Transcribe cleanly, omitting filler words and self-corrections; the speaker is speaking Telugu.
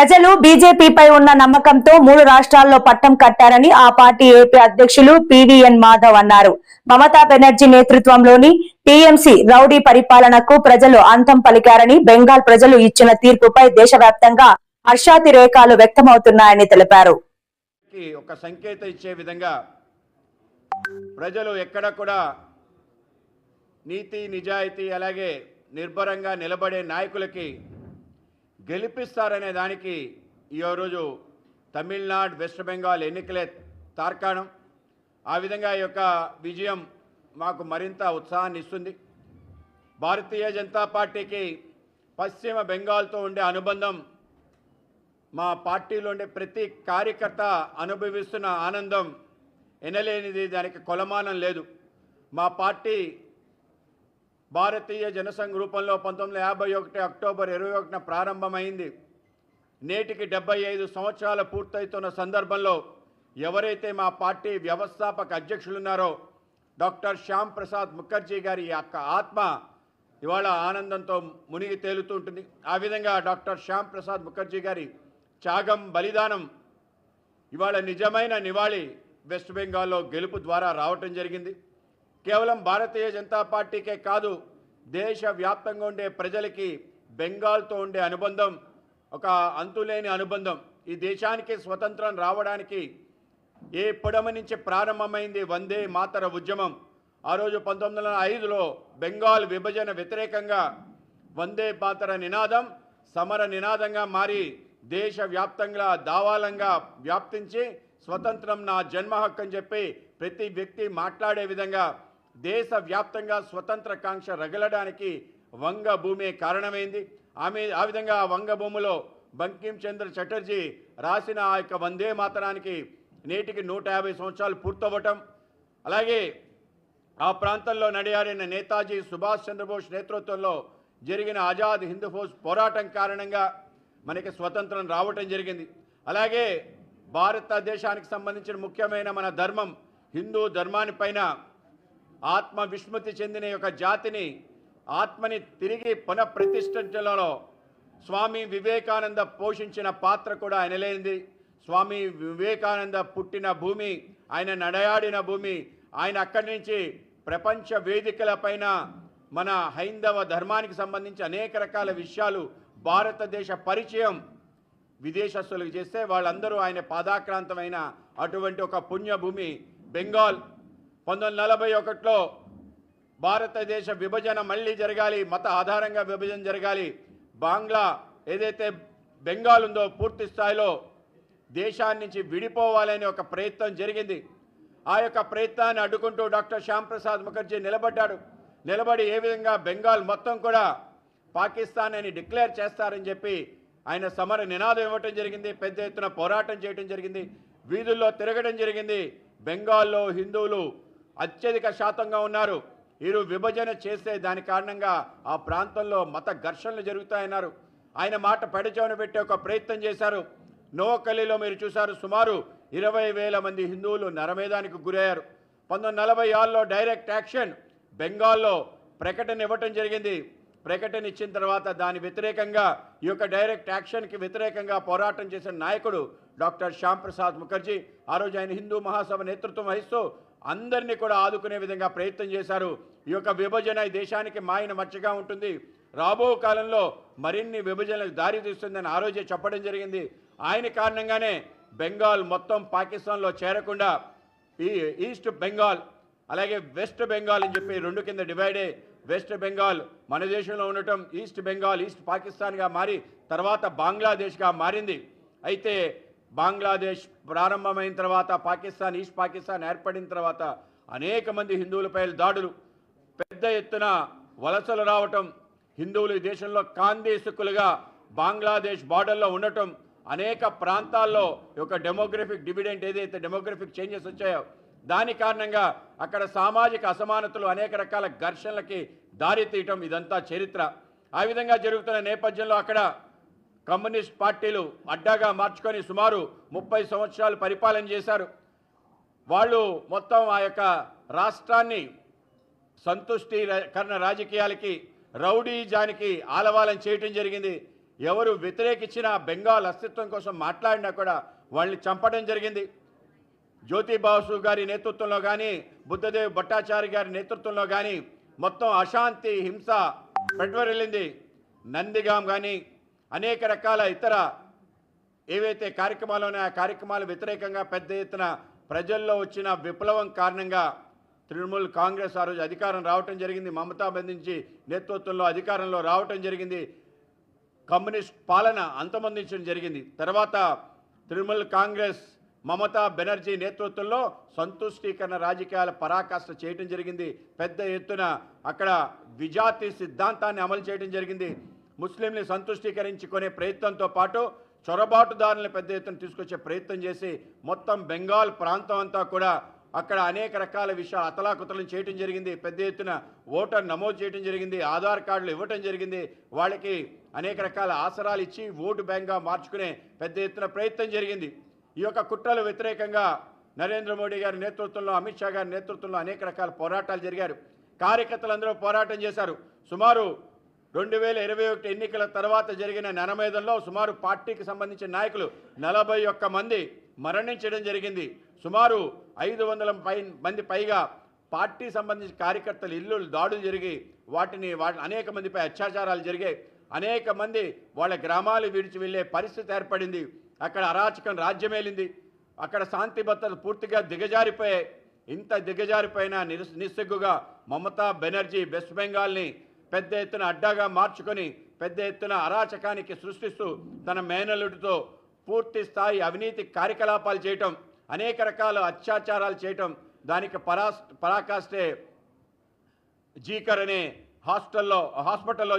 ప్రజలు బీజేపీపై ఉన్న నమ్మకంతో 3 రాష్ట్రాల్లో పట్టం కట్టారని ఆ పార్టీ ఏపీ అధ్యక్షులు పివిఎన్ మాధవ్ అన్నారు. మమతా బెనర్జీ నేతృత్వంలోని టీఎంసీ రౌడీ పరిపాలనకు ప్రజలు అంతం పలికారని, బెంగాల్ ప్రజలు ఇచ్చిన తీర్పుపై దేశవ్యాప్తంగా హర్షాతిరేకాలు వ్యక్తమవుతున్నాయని తెలిపారు. ఒక సంకేతం ఇచ్చే విధంగా ప్రజలు ఎక్కడ కూడా నీతి నిజాయితీ అలాగే నిర్భరంగా నిలబడే నాయకులకి గెలిపిస్తారనే దానికి ఈరోజు తమిళనాడు వెస్ట్ బెంగాల్ ఎన్నికలే తార్కాణం. ఆ విధంగా ఈ యొక్క విజయం మాకు మరింత ఉత్సాహాన్ని ఇస్తుంది. భారతీయ జనతా పార్టీకి పశ్చిమ బెంగాల్తో ఉండే అనుబంధం, మా పార్టీలో ఉండే ప్రతి కార్యకర్త అనుభవిస్తున్న ఆనందం ఎనలేనిది, దానికి కొలమానం లేదు. మా పార్టీ భారతీయ జనసంఘ్ రూపంలో 1951 అక్టోబర్ 21న ప్రారంభమైంది. నేటికి 75 సంవత్సరాలు పూర్తవుతున్న సందర్భంలో ఎవరైతే మా పార్టీ వ్యవస్థాపక అధ్యక్షులున్నారో డాక్టర్ శ్యామ్ ప్రసాద్ ముఖర్జీ గారి యొక్క ఆత్మ ఇవాళ ఆనందంతో మునిగి తేలుతుంటుంది. ఆ విధంగా డాక్టర్ శ్యామ్ ప్రసాద్ ముఖర్జీ గారి త్యాగం, బలిదానం ఇవాళ నిజమైన నివాళి వెస్ట్ బెంగాల్లో గెలుపు ద్వారా రావటం జరిగింది. కేవలం భారతీయ జనతా పార్టీకే కాదు, దేశవ్యాప్తంగా ఉండే ప్రజలకి బెంగాల్తో ఉండే అనుబంధం ఒక అంతులేని అనుబంధం. ఈ దేశానికి స్వతంత్రం రావడానికి ఏ పొడమ నుంచి ప్రారంభమైంది వందే మాతర ఉద్యమం. ఆ రోజు 1905లో బెంగాల్ విభజన వ్యతిరేకంగా వందే మాతర నినాదం సమర నినాదంగా మారి దేశవ్యాప్తంగా దావాలంగా వ్యాప్తించి స్వతంత్రం నా జన్మ హక్కు అని చెప్పి ప్రతి వ్యక్తి మాట్లాడే విధంగా దేశవ్యాప్తంగా స్వతంత్ర కాంక్ష రగలడానికి వంగభూమి కారణమైంది. ఆ విధంగా వంగభూమిలో బంకిం చంద్ర చటర్జీ రాసిన ఆ యొక్క వందే మాతరానికి నేటికి 150 సంవత్సరాలు పూర్తవటం, అలాగే ఆ ప్రాంతంలో నడియాడిన నేతాజీ సుభాష్ చంద్రబోస్ నేతృత్వంలో జరిగిన ఆజాద్ హింద్ ఫౌజ్ పోరాటం కారణంగా మనకి స్వతంత్రం రావటం జరిగింది. అలాగే భారతదేశానికి సంబంధించిన ముఖ్యమైన మన ధర్మం హిందూ ధర్మాన్ని పైన ఆత్మ విస్మృతి చెందిన యొక్క జాతిని ఆత్మని తిరిగి పునఃప్రతిష్ఠించడంలో స్వామి వివేకానంద పోషించిన పాత్ర కూడా ఆయనలేనిది. స్వామి వివేకానంద పుట్టిన భూమి, ఆయన నడయాడిన భూమి, ఆయన అక్కడి నుంచి ప్రపంచ వేదికల పైన మన హైందవ ధర్మానికి సంబంధించి అనేక రకాల విషయాలు భారతదేశ పరిచయం విదేశస్తులకు చేస్తే వాళ్ళందరూ ఆయన పాదాక్రాంతమైన అటువంటి ఒక పుణ్యభూమి బెంగాల్. 1941లో భారతదేశ విభజన మళ్ళీ జరగాలి, మత ఆధారంగా విభజన జరగాలి, బాంగ్లా ఏదైతే బెంగాల్ ఉందో పూర్తి స్థాయిలో దేశాన్ని నుంచి విడిపోవాలని ఒక ప్రయత్నం జరిగింది. ఆ యొక్క ప్రయత్నాన్ని అడ్డుకుంటూ డాక్టర్ శ్యామ్ ప్రసాద్ ముఖర్జీ నిలబడ్డాడు. నిలబడి ఏ విధంగా బెంగాల్ మొత్తం కూడా పాకిస్తాన్ అని డిక్లేర్ చేస్తారని చెప్పి ఆయన సమర నినాదం ఇవ్వటం జరిగింది. పెద్ద ఎత్తున పోరాటం చేయడం జరిగింది, వీధుల్లో తిరగడం జరిగింది. బెంగాల్లో హిందువులు అత్యధిక శాతంగా ఉన్నారు. వీరు విభజన చేస్తే దాని కారణంగా ఆ ప్రాంతంలో మత ఘర్షణలు జరుగుతాయన్నారు. ఆయన మాట పెడచెవిన పెట్టే ఒక ప్రయత్నం చేశారు. నోకలిలో మీరు చూశారు, సుమారు 20,000 మంది హిందువులు నరమేధానికి గురయ్యారు. 1946లో డైరెక్ట్ యాక్షన్ బెంగాల్లో ప్రకటన ఇవ్వటం జరిగింది. ప్రకటన ఇచ్చిన తర్వాత దాని వ్యతిరేకంగా ఈ యొక్క డైరెక్ట్ యాక్షన్కి వ్యతిరేకంగా పోరాటం చేసిన నాయకుడు డాక్టర్ శ్యామ్ ప్రసాద్ ముఖర్జీ. ఆ రోజు ఆయన హిందూ మహాసభ నేతృత్వం వహిస్తూ అందరినీ కూడా ఆదుకునే విధంగా ప్రయత్నం చేశారు. ఈ యొక్క విభజన ఈ దేశానికి మాయన మచ్చగా ఉంటుంది, రాబో కాలంలో మరిన్ని విభజనలకు దారి తీస్తుందని ఆ రోజే చెప్పడం జరిగింది. ఆయన కారణంగానే బెంగాల్ మొత్తం పాకిస్తాన్లో చేరకుండా ఈ ఈస్ట్ బెంగాల్ అలాగే వెస్ట్ బెంగాల్ అని చెప్పి రెండు కింద డివైడ్ అయ్యి వెస్ట్ బెంగాల్ మన దేశంలో ఉండటం, ఈస్ట్ బెంగాల్ ఈస్ట్ పాకిస్తాన్గా మారి తర్వాత బంగ్లాదేశ్గా మారింది. అయితే బంగ్లాదేశ్ ప్రారంభమైన తర్వాత పాకిస్తాన్ ఈస్ట్ పాకిస్తాన్ ఏర్పడిన తర్వాత అనేక మంది హిందువులపై దాడులు, పెద్ద ఎత్తున వలసలు రావటం, హిందువులు ఈ దేశంలో కాందేశకులుగా బంగ్లాదేశ్ బార్డర్లో ఉండటం, అనేక ప్రాంతాల్లో ఒక డెమోగ్రఫిక్ డివిడెంట్ ఏదైతే డెమోగ్రఫిక్ చేంజెస్ వచ్చాయో దాని కారణంగా అక్కడ సామాజిక అసమానతలు అనేక రకాల ఘర్షణలకి దారి తీయటం ఇదంతా చరిత్ర. ఆ విధంగా జరుగుతున్న నేపథ్యంలో అక్కడ కమ్యూనిస్ట్ పార్టీలు అడ్డాగా మార్చుకొని సుమారు 30 సంవత్సరాలు పరిపాలన చేశారు. వాళ్ళు మొత్తం ఆ యొక్క రాష్ట్రాన్ని సంతుష్టీకరణ రాజకీయాలకి రౌడీజానికి ఆలవాలం చేయటం జరిగింది. ఎవరు వ్యతిరేకించిన బెంగాల్ అస్తిత్వం కోసం మాట్లాడినా కూడా వాళ్ళని చంపడం జరిగింది. జ్యోతి బాసు గారి నేతృత్వంలో కానీ బుద్ధదేవ్ భట్టాచార్య గారి నేతృత్వంలో కానీ మొత్తం అశాంతి హింస పెట్వరిల్లింది. నందిగాం కానీ అనేక రకాల ఇతర ఏవైతే కార్యక్రమాలు ఉన్నాయో ఆ కార్యక్రమాలు వ్యతిరేకంగా పెద్ద ఎత్తున ప్రజల్లో వచ్చిన విప్లవం కారణంగా తృణమూల్ కాంగ్రెస్ ఆ రోజు అధికారం రావటం జరిగింది. మమతా బెనర్జీ నేతృత్వంలో అధికారంలో రావటం జరిగింది. కమ్యూనిస్ట్ పాలన అంతమొందించడం జరిగింది. తర్వాత తృణమూల్ కాంగ్రెస్ మమతా బెనర్జీ నేతృత్వంలో సంతుష్టీకరణ రాజకీయాల పరాకాష్ట చేయటం జరిగింది. పెద్ద ఎత్తున అక్కడ విజాతి సిద్ధాంతాన్ని అమలు చేయడం జరిగింది. ముస్లింని సంతుష్టీకరించుకునే ప్రయత్నంతో పాటు చొరబాటుదారులను పెద్ద ఎత్తున తీసుకొచ్చే ప్రయత్నం చేసి మొత్తం బెంగాల్ ప్రాంతం అంతా కూడా అక్కడ అనేక రకాల విషయాలు అతలాకుతలం చేయటం జరిగింది. పెద్ద ఎత్తున ఓటర్ నమోదు చేయడం జరిగింది. ఆధార్ కార్డులు ఇవ్వటం జరిగింది. వాళ్ళకి అనేక రకాల ఆసరాలు ఇచ్చి ఓటు బ్యాంక్గా మార్చుకునే పెద్ద ఎత్తున ప్రయత్నం జరిగింది. ఈ యొక్క కుట్రలు వ్యతిరేకంగా నరేంద్ర మోడీ గారి నేతృత్వంలో, అమిత్ షా గారి నేతృత్వంలో అనేక రకాల పోరాటాలు జరిగారు. కార్యకర్తలందరూ పోరాటం చేశారు. సుమారు 2021 ఎన్నికల తర్వాత జరిగిన నరమేధంలో సుమారు పార్టీకి సంబంధించిన నాయకులు 41 మంది మరణించడం జరిగింది. సుమారు 500 మంది పైగా పార్టీ సంబంధించిన కార్యకర్తలు ఇల్లు దాడులు జరిగి వాటిని అనేక మందిపై అత్యాచారాలు జరిగాయి. అనేక మంది వాళ్ళ గ్రామాలు విడిచి వెళ్ళే పరిస్థితి ఏర్పడింది. అక్కడ అరాచకం రాజ్యమేలింది. అక్కడ శాంతి భద్రతలు పూర్తిగా దిగజారిపోయాయి. ఇంత దిగజారిపోయినా నిస్సిగ్గుగా మమతా బెనర్జీ వెస్ట్ బెంగాల్ని పెద్ద ఎత్తున అడ్డాగా మార్చుకొని పెద్ద ఎత్తున అరాచకానికి సృష్టిస్తూ తన మేనల్లుడితో పూర్తి స్థాయి అవినీతి కార్యకలాపాలు చేయటం, అనేక రకాల అత్యాచారాలు చేయటం, దానికి పరాకాష్టే జీకర్ అనే హాస్పిటల్లో